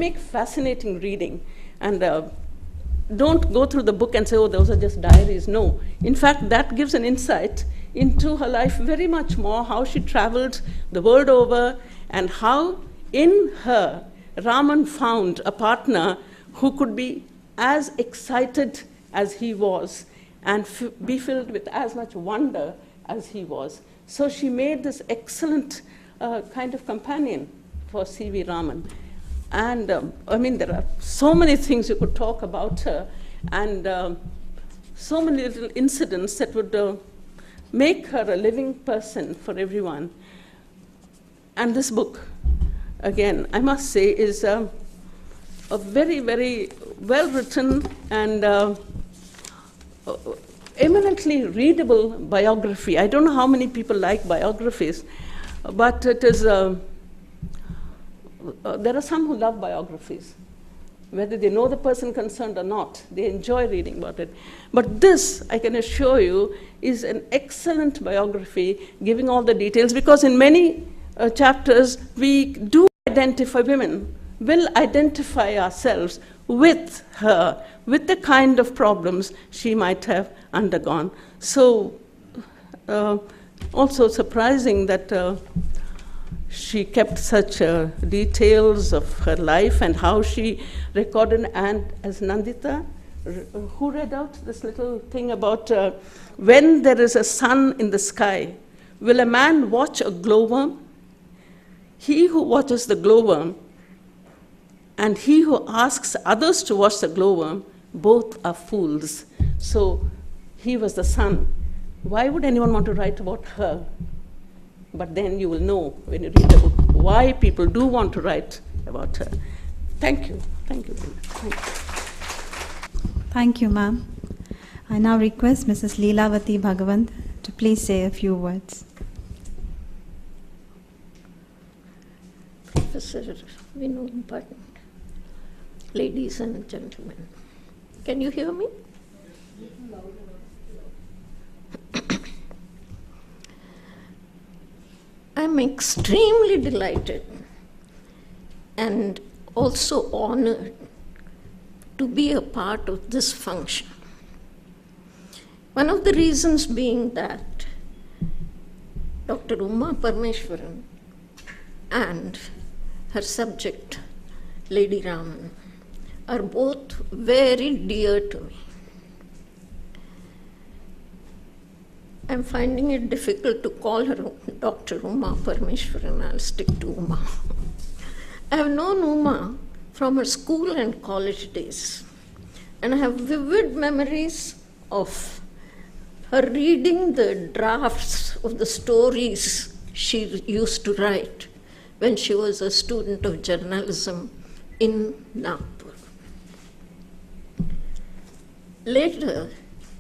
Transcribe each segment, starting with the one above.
Make fascinating reading, and don't go through the book and say, oh, those are just diaries. No. In fact, that gives an insight into her life very much more, how she traveled the world over, and how in her, Raman found a partner who could be as excited as he was and be filled with as much wonder as he was. So she made this excellent kind of companion for C.V. Raman. And I mean, there are so many things you could talk about her, and so many little incidents that would make her a living person for everyone. And this book, again, I must say, is a very, very well-written and eminently readable biography. I don't know how many people like biographies, but it is... there are some who love biographies. Whether they know the person concerned or not, they enjoy reading about it. But this, I can assure you, is an excellent biography, giving all the details, because in many chapters, we do identify women, will identify ourselves with her, with the kind of problems she might have undergone. So, also surprising that she kept such details of her life and how she recorded, and as Nandita, who read out this little thing about when there is a sun in the sky, will a man watch a glowworm? He who watches the glowworm and he who asks others to watch the glowworm, both are fools. So he was the sun. Why would anyone want to write about her? But then you will know when you read the book why people do want to write about her. Thank you. Thank you. Thank you. Thank you, ma'am. I now request Mrs. Leelavati Bhagavant to please say a few words. Professor Vinod Bhatt, ladies and gentlemen, can you hear me? I'm extremely delighted and also honored to be a part of this function. One of the reasons being that Dr. Uma Parmeshwaran and her subject, Lady Raman, are both very dear to me. I'm finding it difficult to call her Dr. Uma Parmeshwaran. I'll stick to Uma. I have known Uma from her school and college days, and I have vivid memories of her reading the drafts of the stories she used to write when she was a student of journalism in Nagpur. Later,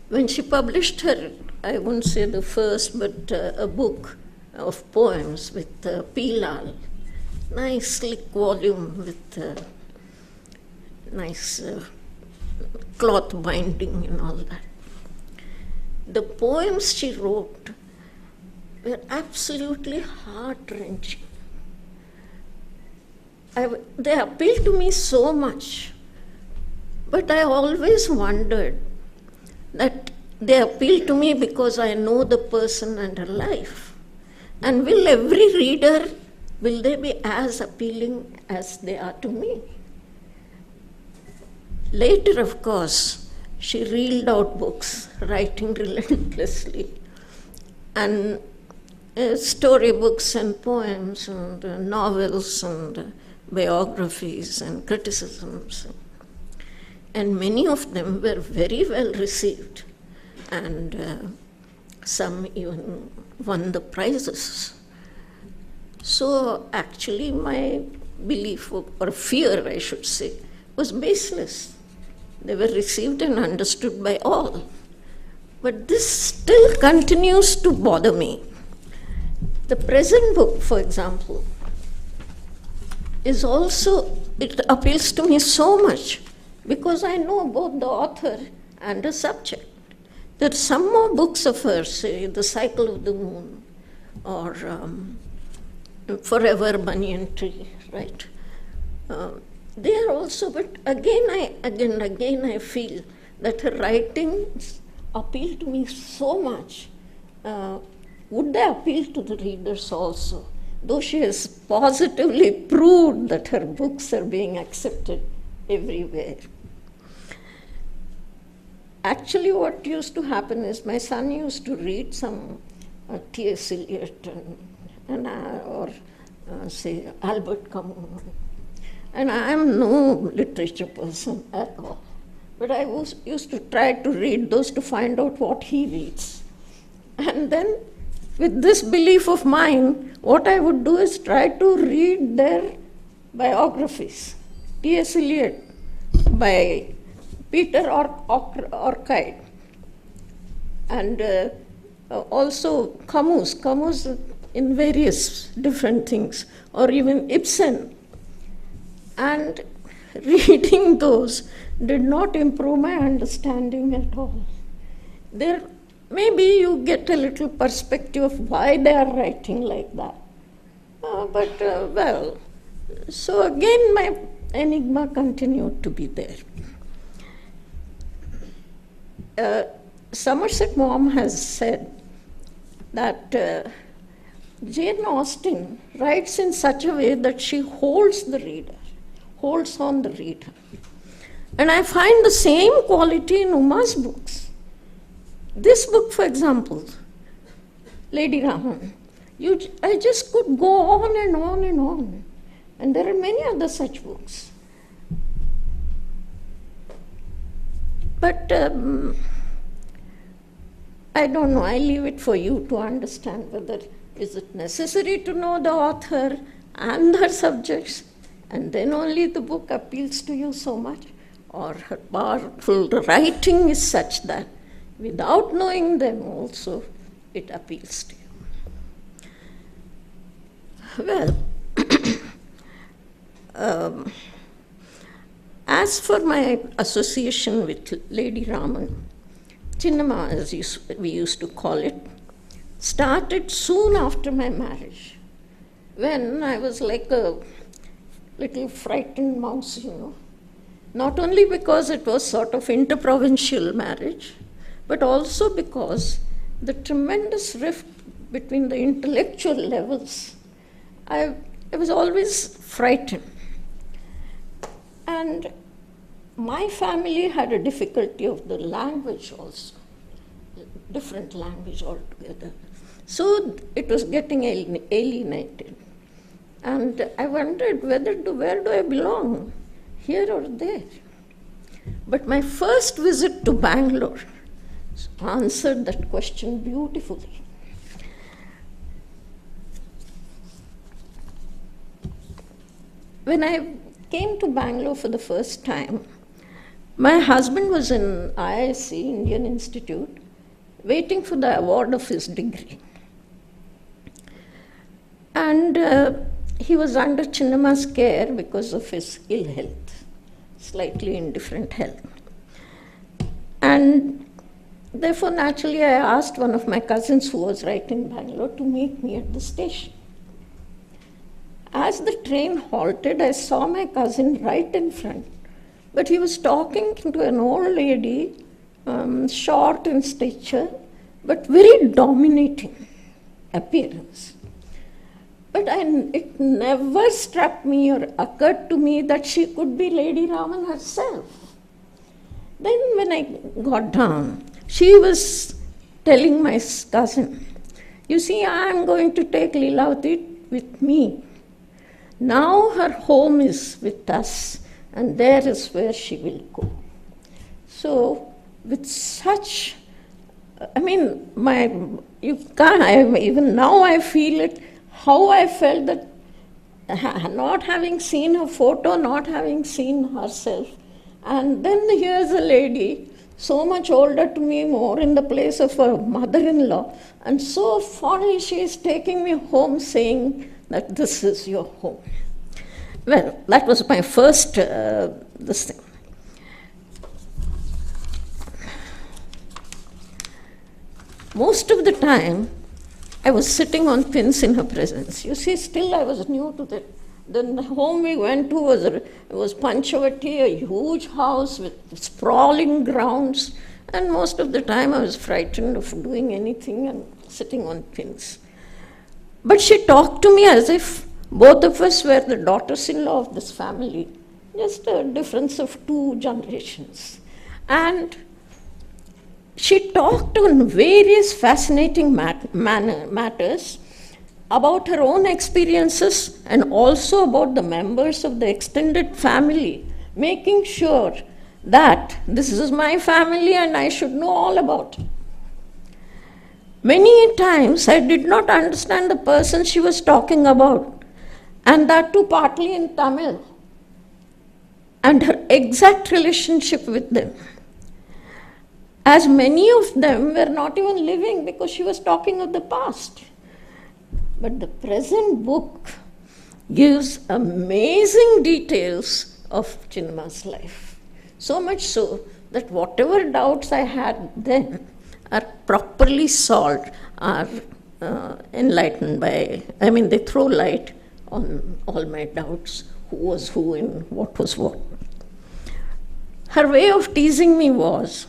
when she published her, I won't say the first, but a book of poems with P. Lal, nice slick volume with nice cloth binding and all that. The poems she wrote were absolutely heart-wrenching. They appealed to me so much, but I always wondered that they appeal to me because I know the person and her life. And will every reader, will they be as appealing as they are to me? Later, of course, she reeled out books, writing relentlessly, and storybooks and poems and novels and biographies and criticisms. And many of them were very well received. And some even won the prizes. So actually my belief, or fear I should say, was baseless. They were received and understood by all. But this still continues to bother me. The present book, for example, is also, it appeals to me so much because I know both the author and the subject. There are some more books of hers, say The Cycle of the Moon, or Forever Banyan Tree, right? they are also, but again I feel that her writings appeal to me so much. Would they appeal to the readers also? Though she has positively proved that her books are being accepted everywhere. Actually, what used to happen is my son used to read some T.S. Eliot or say Albert Camus. And I am no literature person at all. But I used to try to read those to find out what he reads. And then, with this belief of mine, what I would do is try to read their biographies. T.S. Eliot by Peter Orchid, and also Camus in various different things, or even Ibsen. And reading those did not improve my understanding at all. There, maybe you get a little perspective of why they are writing like that. Well, so again my enigma continued to be there. Somerset Maugham has said that Jane Austen writes in such a way that she holds on the reader. And I find the same quality in Uma's books. This book, for example, Lady Raman, I just could go on and on and on. And there are many other such books. But I don't know, I leave it for you to understand whether is it necessary to know the author and her subjects, and then only the book appeals to you so much, or her powerful writing is such that without knowing them also it appeals to you. Well, as for my association with Lady Raman, Chinnamma, as we used to call it, started soon after my marriage, when I was like a little frightened mouse, Not only because it was sort of interprovincial marriage, but also because the tremendous rift between the intellectual levels, I was always frightened. And my family had a difficulty of the language also, different language altogether. So it was getting alienated. And I wondered where do I belong, here or there? But my first visit to Bangalore answered that question beautifully. When I came to Bangalore for the first time, my husband was in IISc, Indian Institute, waiting for the award of his degree. And he was under Chinnamma's care because of his ill health, slightly indifferent health. And therefore, naturally, I asked one of my cousins who was right in Bangalore to meet me at the station. As the train halted, I saw my cousin right in front, but he was talking to an old lady, short in stature, but very dominating appearance. But it never struck me or occurred to me that she could be Lady Raman herself. Then when I got down, she was telling my cousin, you see, I am going to take Leelavati with me. Now her home is with us, and there is where she will go. So, with such, even now I feel it, how I felt that not having seen her photo, not having seen herself, and then here's a lady, so much older to me, more in the place of a mother-in-law, and so fondly she is taking me home saying that this is your home. Well, that was my first this thing. Most of the time, I was sitting on pins in her presence. You see, still I was new to the The home we went to was Panchavati, a huge house with sprawling grounds, and most of the time I was frightened of doing anything and sitting on pins. But she talked to me as if both of us were the daughters-in-law of this family, just a difference of 2 generations. And she talked on various fascinating matters about her own experiences and also about the members of the extended family, making sure that this is my family and I should know all about it. Many times I did not understand the person she was talking about, and that too partly in Tamil, and her exact relationship with them, as many of them were not even living because she was talking of the past. But the present book gives amazing details of Chinnamma's life. So much so that whatever doubts I had then are properly solved, are enlightened by, they throw light on all my doubts, who was who and what was what. Her way of teasing me was,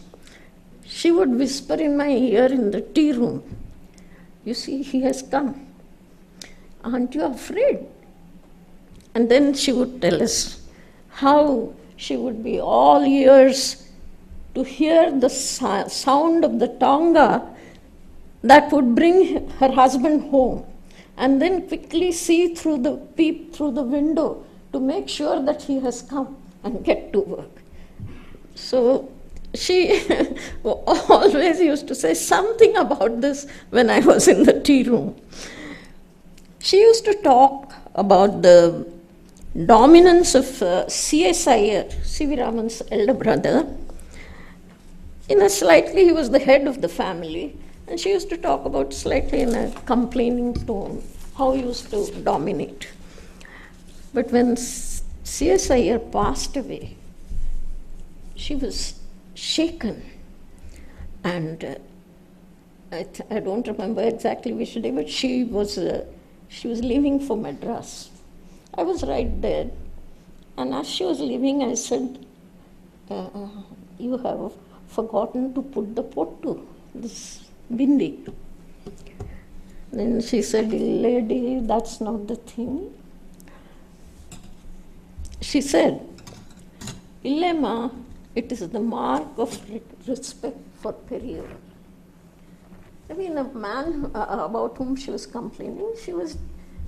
she would whisper in my ear in the tea room, "You see, he has come. Aren't you afraid?" And then she would tell us how she would be all ears to hear the sound of the tonga that would bring her husband home, and then quickly peep through the window to make sure that he has come and get to work. So she always used to say something about this when I was in the tea room. She used to talk about the dominance of C.S. Iyer, C.V. Raman's elder brother. He was the head of the family, and she used to talk about slightly in a complaining tone, how he used to dominate. But when C.S. Iyer passed away, she was shaken, and I don't remember exactly which day, but she was leaving for Madras. I was right there, and as she was leaving, I said, "You have forgotten to put the pottu, this bindi." Then she said, "Lady, that's not the thing." She said, "Illema, it is the mark of respect for Periyar." A man about whom she was complaining, she was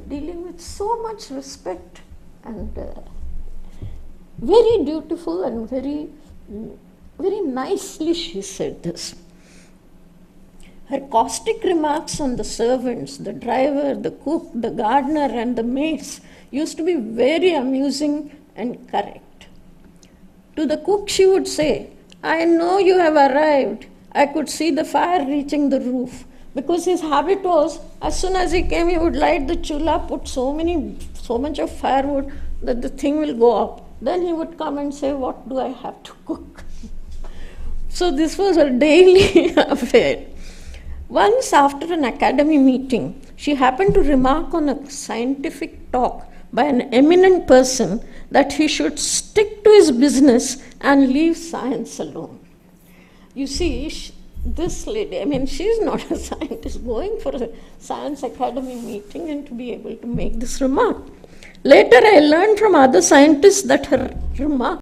dealing with so much respect and very dutiful and very, very nicely she said this. Her caustic remarks on the servants, the driver, the cook, the gardener, and the maids used to be very amusing and correct. To the cook, she would say, "I know you have arrived. I could see the fire reaching the roof." Because his habit was, as soon as he came, he would light the chula, put so much of firewood that the thing will go up. Then he would come and say, "What do I have to cook?" So this was a daily affair. Once after an academy meeting, she happened to remark on a scientific talk by an eminent person that he should stick to his business and leave science alone. You see, this lady, she's not a scientist, going for a science academy meeting and to be able to make this remark. Later, I learned from other scientists that her remark